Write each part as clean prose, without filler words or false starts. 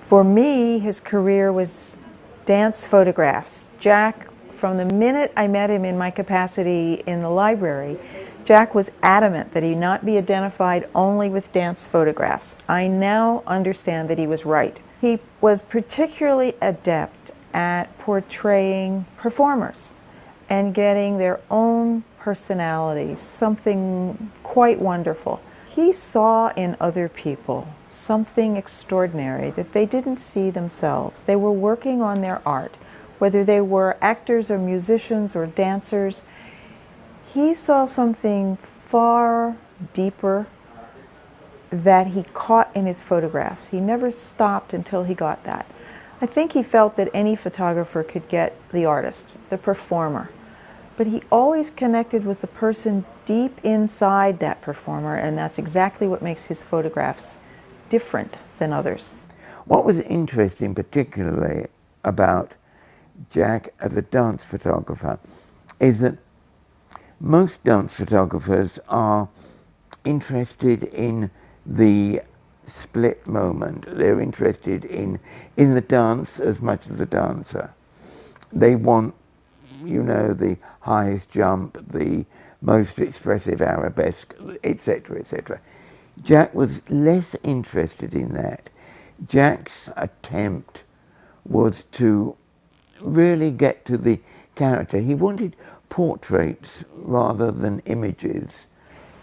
For me, his career was dance photographs. Jack, from the minute I met him in my capacity in the library, Jack was adamant that he not be identified only with dance photographs. I now understand that he was right. He was particularly adept at portraying performers and getting their own personalities, something quite wonderful. He saw in other people something extraordinary that they didn't see themselves. They were working on their art, whether they were actors or musicians or dancers. He saw something far deeper that he caught in his photographs. He never stopped until he got that. I think he felt that any photographer could get the artist, the performer, but he always connected with the person deep inside that performer, and that's exactly what makes his photographs different than others. What was interesting particularly about Jack as a dance photographer is that most dance photographers are interested in the split moment. They're interested in the dance as much as the dancer. They want, you know, the highest jump, the most expressive arabesque, etc., etc. Jack was less interested in that. Jack's attempt was to really get to the character. He wanted portraits rather than images.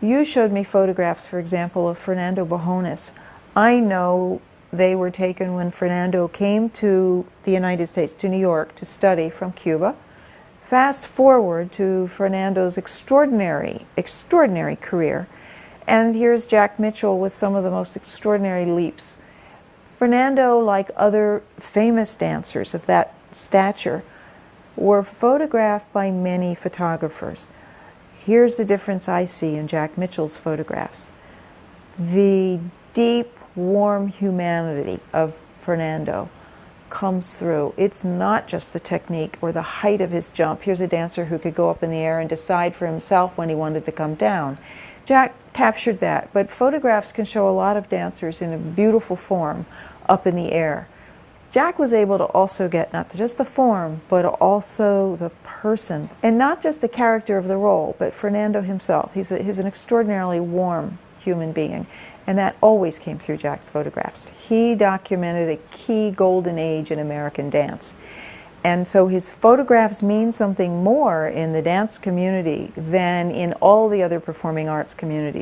You showed me photographs, for example, of Fernando Bajones. I know they were taken when Fernando came to the United States, to New York, to study from Cuba. Fast forward to Fernando's extraordinary career, and here's Jack Mitchell with some of the most extraordinary leaps. Fernando, like other famous dancers of that stature, were photographed by many photographers. Here's the difference I see in Jack Mitchell's photographs. The deep, warm humanity of Fernando comes through. It's not just the technique or the height of his jump. Here's a dancer who could go up in the air and decide for himself when he wanted to come down. Jack captured that, but photographs can show a lot of dancers in a beautiful form up in the air. Jack was able to also get not just the form, but also the person, and not just the character of the role, but Fernando himself. He's an extraordinarily warm human being, and that always came through Jack's photographs. He documented a key golden age in American dance, and so his photographs mean something more in the dance community than in all the other performing arts communities.